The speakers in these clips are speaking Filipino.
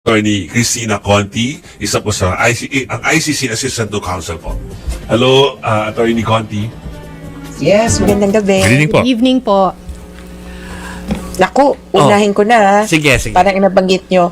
Attorney Christina Conti, isa po sa ang ICC Assistant to Counsel po. Hello, Attorney Conti. Yes, magandang gabi. Good evening po. Good evening po. Naku, unahin ko na. Sige, sige. Parang inabanggit nyo,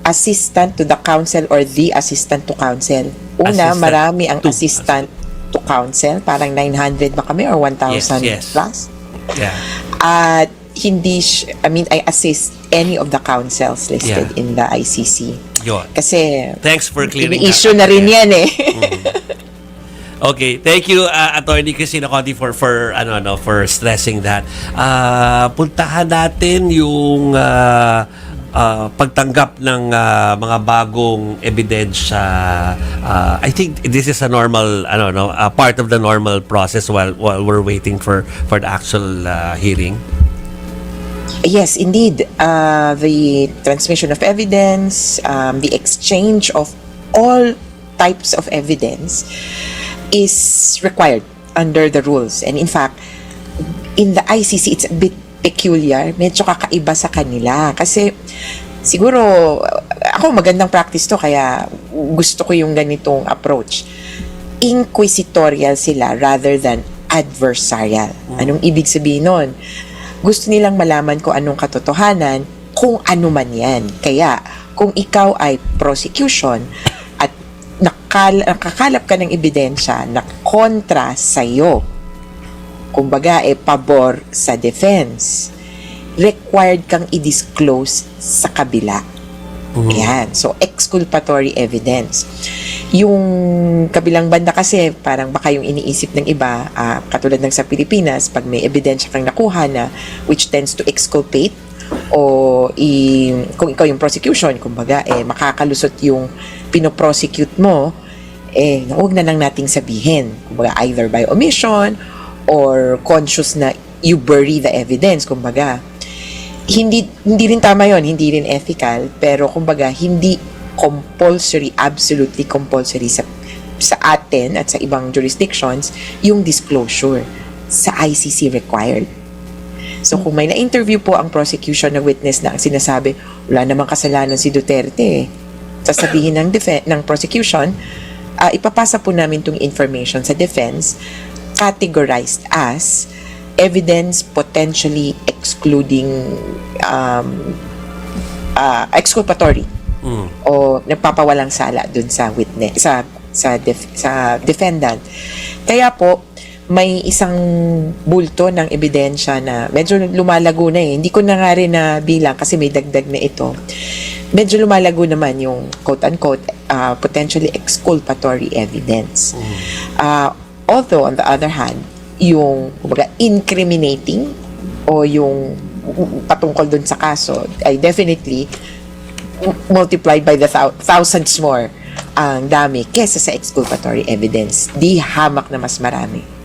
assistant to the counsel or the assistant to counsel. Una, Assistant marami ang to- assistant to counsel. Parang 900 ba kami or 1,000 Yes, yes. plus? Yeah. At I assist any of the counsels listed Yeah. in the ICC. Yun. Kasi, Thanks for clearing issue that na rin up. yan eh. Okay, thank you Attorney Christina Conti for stressing that. Puntahan natin yung pagtanggap ng mga bagong ebidensya. I think this is a normal part of the normal process while we're waiting for the actual hearing. Yes, indeed. The transmission of evidence, the exchange of all types of evidence is required under the rules. And in fact, in the ICC, it's a bit peculiar. Medyo kakaiba sa kanila. Kasi siguro, ako magandang practice to, kaya gusto ko yung ganitong approach. Inquisitorial sila rather than adversarial. Anong ibig sabihin nun? Gusto nilang malaman kung anong katotohanan, kung ano man yan. Kaya, kung ikaw ay prosecution at nakakalap ka ng ebidensya na kontra sa'yo, kumbaga, pabor sa defense, required kang i-disclose sa kabila. Ayan. So, exculpatory evidence. Yung kabilang banda kasi, parang baka yung iniisip ng iba, katulad ng sa Pilipinas, pag may ebidensya kang nakuha na, which tends to exculpate, o kung ikaw yung prosecution, kumbaga, makakalusot yung pinoprosecute mo, huwag na lang nating sabihin. Kumbaga, either by omission, or conscious na you bury the evidence, kumbaga. Hindi rin tama yon, hindi rin ethical, pero kumbaga, hindi compulsory, absolutely compulsory sa atin at sa ibang jurisdictions yung disclosure. Sa ICC required. So kung may na-interview po ang prosecution na witness na ang sinasabi, wala namang kasalanan si Duterte, sasabihin ng prosecution, ipapasa po namin itong information sa defense, categorized as evidence potentially excluding exculpatory o nagpapawalang sala dun sa witness sa defendant. Kaya po may isang bulto ng ebidensya na medyo lumalago na hindi ko na nga rin na bilang kasi may dagdag na ito. Medyo lumalago naman yung quote-unquote potentially exculpatory evidence. Although on the other hand, yung kumbaga incriminating o yung patungkol dun sa kaso ay definitely multiplied by the thousands more ang dami kesa sa exculpatory evidence. Di hamak na mas marami.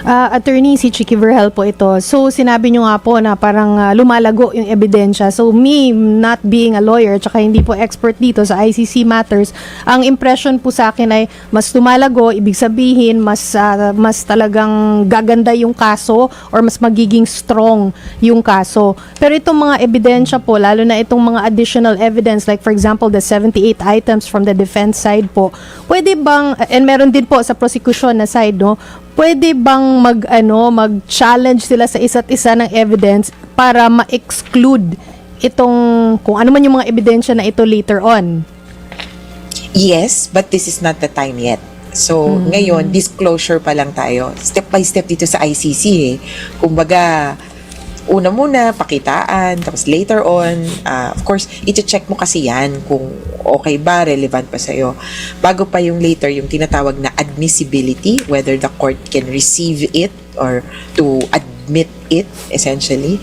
Attorney, si Chicky Verhel po ito. So, sinabi nyo nga po na parang lumalago yung ebidensya. So, me, not being a lawyer, tsaka hindi po expert dito sa ICC matters, ang impression po sa akin ay mas lumalago, ibig sabihin, mas talagang gaganda yung kaso or mas magiging strong yung kaso. Pero itong mga ebidensya po, lalo na itong mga additional evidence, like for example, the 78 items from the defense side po, pwede bang, and meron din po sa prosecution na side, no, pwede bang mag-challenge sila sa isa't isa ng evidence para ma-exclude itong, kung ano man yung mga ebidensya na ito later on? Yes, but this is not the time yet. So, ngayon, disclosure pa lang tayo. Step by step dito sa ICC. Kumbaga, una muna, pakitaan, tapos later on, of course, iti-check mo kasi yan kung okay ba, relevant pa sa'yo. Bago pa yung later, yung tinatawag na admissibility, whether the court can receive it or to admit it, essentially.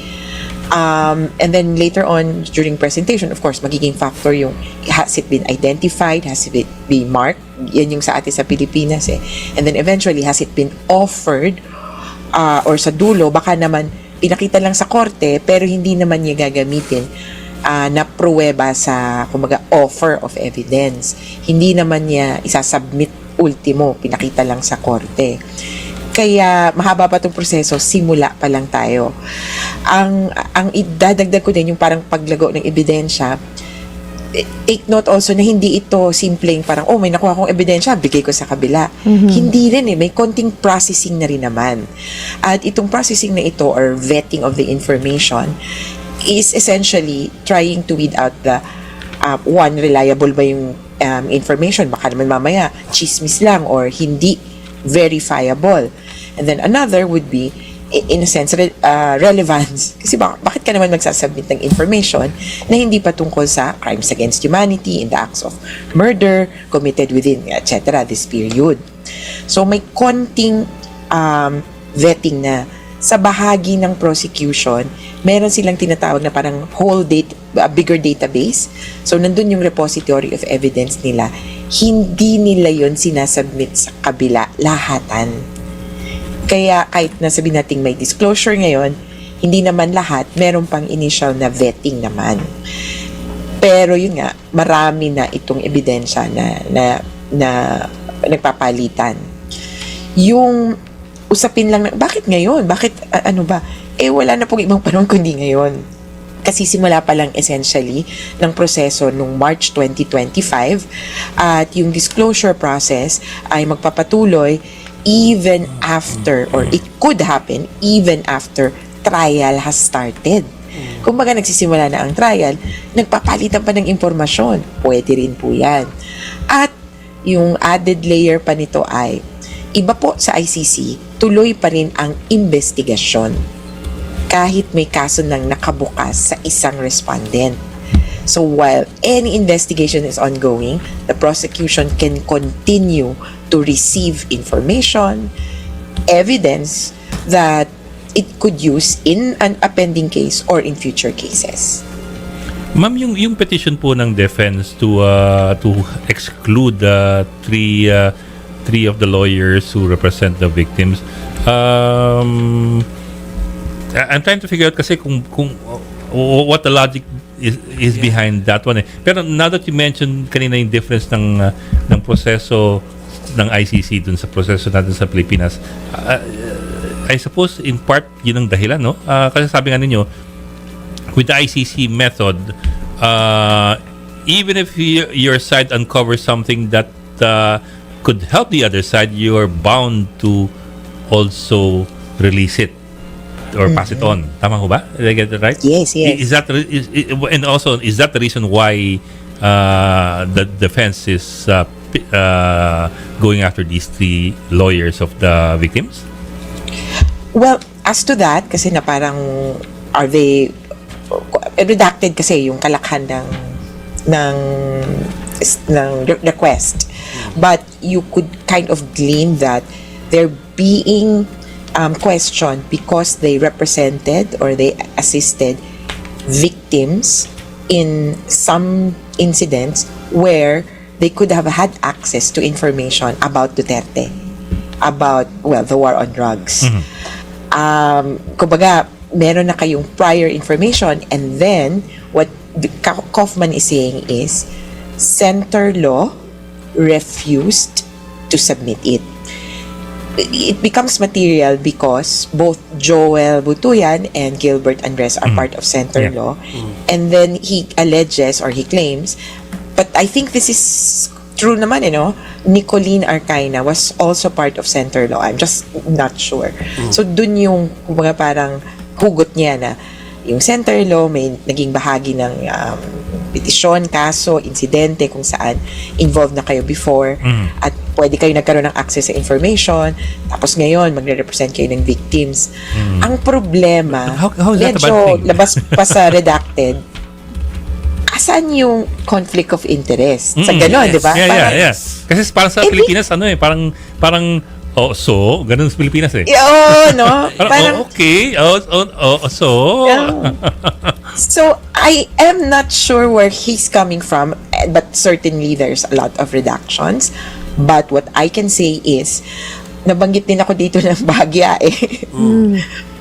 And then later on, during presentation, of course, magiging factor yung has it been identified, has it been marked, yan yung sa atin sa Pilipinas And then eventually, has it been offered or sa dulo, baka naman pinakita lang sa korte pero hindi naman niya gagamitin na pruweba sa kumbaga offer of evidence. Hindi naman niya isasubmit ultimo, pinakita lang sa korte. Kaya mahaba pa itong proseso, simula pa lang tayo. Ang idadagdag ko din yung parang paglago ng ebidensya, take note also na hindi ito simpleng parang, may nakuha akong ebidensya, bigay ko sa kabila. Hindi rin may konting processing na rin naman. At itong processing na ito or vetting of the information is essentially trying to weed out the one, reliable ba yung information? Baka naman mamaya chismis lang or hindi verifiable. And then another would be in a sense, relevance. Kasi bakit ka naman magsasubmit ng information na hindi pa tungkol sa crimes against humanity, in the acts of murder, committed within, etc., this period. So, may konting vetting na sa bahagi ng prosecution, meron silang tinatawag na parang bigger database. So, nandun yung repository of evidence nila. Hindi nila yon sinasubmit sa kabila, lahatan. Kaya kahit na sabihin natin may disclosure ngayon, hindi naman lahat, meron pang initial na vetting naman. Pero yun nga, marami na itong ebidensya na nagpapalitan. Yung usapin lang na, bakit ngayon? Bakit ano ba? Wala na pong ibang panahon kundi ngayon. Kasi simula pa lang essentially ng proseso nung March 2025 at yung disclosure process ay magpapatuloy even after, or it could happen even after trial has started. Kung baga nagsisimula na ang trial, nagpapalitan pa ng impormasyon. Pwede rin po yan. At yung added layer pa nito ay, iba po sa ICC, tuloy pa rin ang investigasyon. Kahit may kaso nang nakabukas sa isang respondent. So while any investigation is ongoing, the prosecution can continue to receive information, evidence that it could use in a pending case or in future cases. Ma'am, yung petition po ng defense to exclude three of the lawyers who represent the victims, I'm trying to figure out kasi kung what the logic is behind that one. Pero now that you mentioned kanina yung difference ng proseso ng ICC dun sa proseso natin sa Pilipinas, I suppose in part yun ang dahilan, no? Kasi sabi nga ninyo, with the ICC method, even if your side uncovers something that could help the other side, you're bound to also release it or pass it on. Tama ho ba? Did I get it right? Yes. Is that and also is that the reason why the defense is going after these three lawyers of the victims? Well, as to that, kasi na parang are they redacted kasi yung kalakhan ng request. But you could kind of glean that they're being questioned because they represented or they assisted victims in some incidents where they could have had access to information about Duterte, about, the war on drugs. Kumbaga, meron na kayong prior information, and then what Kaufman is saying is center law refused to submit it. It becomes material because both Joel Butuyan and Gilbert Andres are part of center law, and then he alleges or he claims, but I think this is true naman, Nicolene Arcaina was also part of center law. I'm just not sure. So dun yung kumbaga parang hugot niya na yung center law may naging bahagi ng petisyon, kaso, insidente kung saan involved na kayo before at pwede kayo nagkaroon ng access sa information, tapos ngayon magre-represent kayo ng victims. Ang problema, How is that a bad medyo thing? labas pa sa redacted, asan yung conflict of interest? Sa gano'n, di ba? Yeah. Kasi parang sa Pilipinas, parang ganun sa Pilipinas eh. Oo, no? Parang, okay. So. Yeah. So, I am not sure where he's coming from, but certainly there's a lot of redactions. But what I can say is, nabanggit din ako dito ng Bagya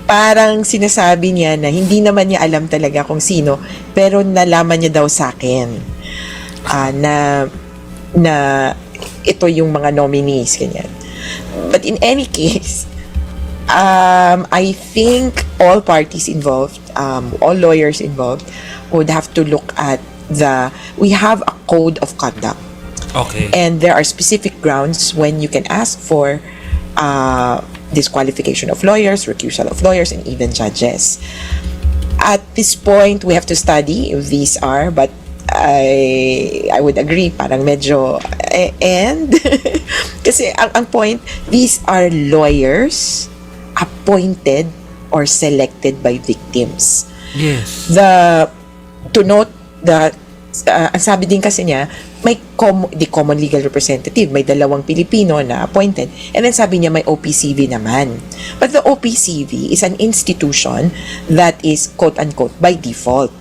Parang sinasabi niya na hindi naman niya alam talaga kung sino, pero nalaman niya daw sa akin na ito yung mga nominees, ganyan. But in any case, I think all parties involved, all lawyers involved would have to look at we have a code of conduct. Okay. And there are specific grounds when you can ask for disqualification of lawyers, recusal of lawyers, and even judges. At this point, we have to study if these are, but I would agree, parang medyo, and, kasi ang point, these are lawyers appointed or selected by victims. Yes. To note that ang sabi din kasi niya, may the common legal representative, may 2 Pilipino na appointed, and then sabi niya may OPCV naman. But the OPCV is an institution that is quote-unquote by default.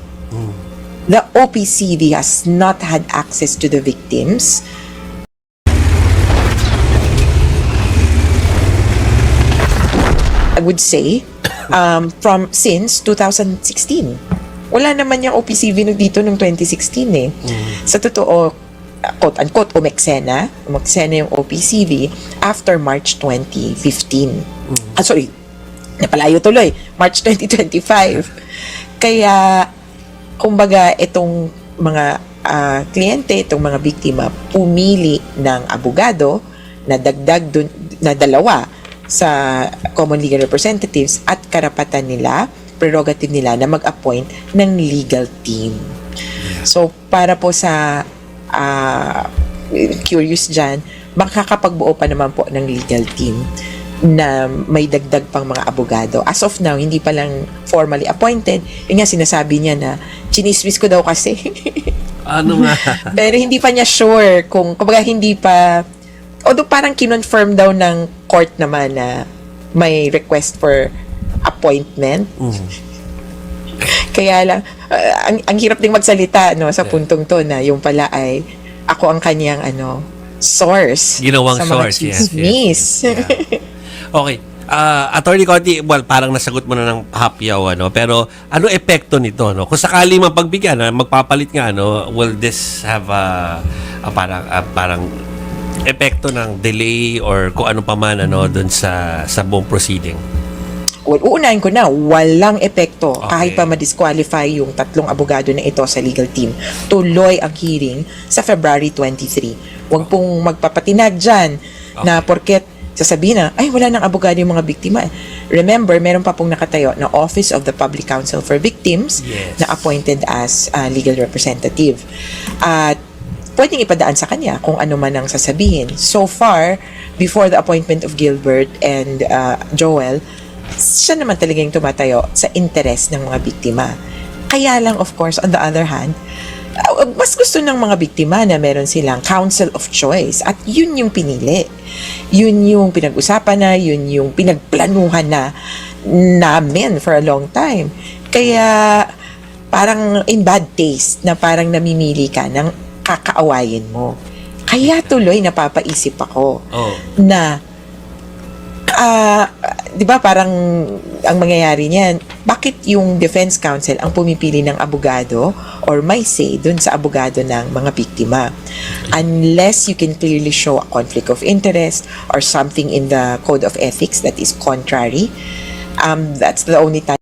The OPCV has not had access to the victims. I would say, since 2016. Wala naman yung OPCV dito noong 2016 eh. Sa totoo, quote-unquote, umeksena yung OPCV after March 2015. Sorry, napalayo tuloy, March 2025. Kaya, kumbaga, itong mga kliyente, itong mga biktima, pumili ng abogado na dagdag dun, na 2 sa common legal representatives at karapatan nila, prerogative nila na mag-appoint ng legal team. So, para po sa curious dyan, makakapagbuo pa naman po ng legal team na may dagdag pang mga abogado. As of now, hindi pa lang formally appointed. Yun nga, sinasabi niya na chinismis ko daw kasi. Ano nga? Pero hindi pa niya sure kung, kumbaga hindi pa, although parang kinonfirm daw ng court naman na may request for appointment. Kaya lang, ang hirap ding magsalita no, sa puntong to na yung pala ay ako ang kanyang source Ginawang sa mga source, yes, chismis. Yeah. Okay. Attorney Conti, well, parang nasagot mo na ng hapyaw, pero ano epekto nito, no? Kung sakali mapagbigyan, magpapalit nga, will this have parang epekto ng delay or kung ano pa man, doon sa buong proceeding? Well, uunahin ko na, walang epekto kahit Okay. pa ma-disqualify yung 3 abogado na ito sa legal team. Tuloy ang hearing sa February 23. Huwag pong magpapatinag dyan na porket sasabihin na, ay wala nang abogado yung mga biktima. Remember, meron pa pong nakatayo na Office of the Public Counsel for Victims Yes. na appointed as legal representative. At pwedeng ipadaan sa kanya kung ano man ang sasabihin. So far, before the appointment of Gilbert and Joel, siya naman talaga yung tumatayo sa interes ng mga biktima. Kaya lang, of course, on the other hand, mas gusto ng mga biktima na meron silang counsel of choice at yun yung pinili. Yun yung pinag-usapan na, yun yung pinagplanuhan na namin for a long time. Kaya parang in bad taste na parang namimili ka ng kakaawayin mo. Kaya tuloy napapaisip ako na di ba parang ang mangyayari niyan, bakit yung defense counsel ang pumipili ng abogado or may say dun sa abogado ng mga biktima? Unless you can clearly show a conflict of interest or something in the code of ethics that is contrary, that's the only time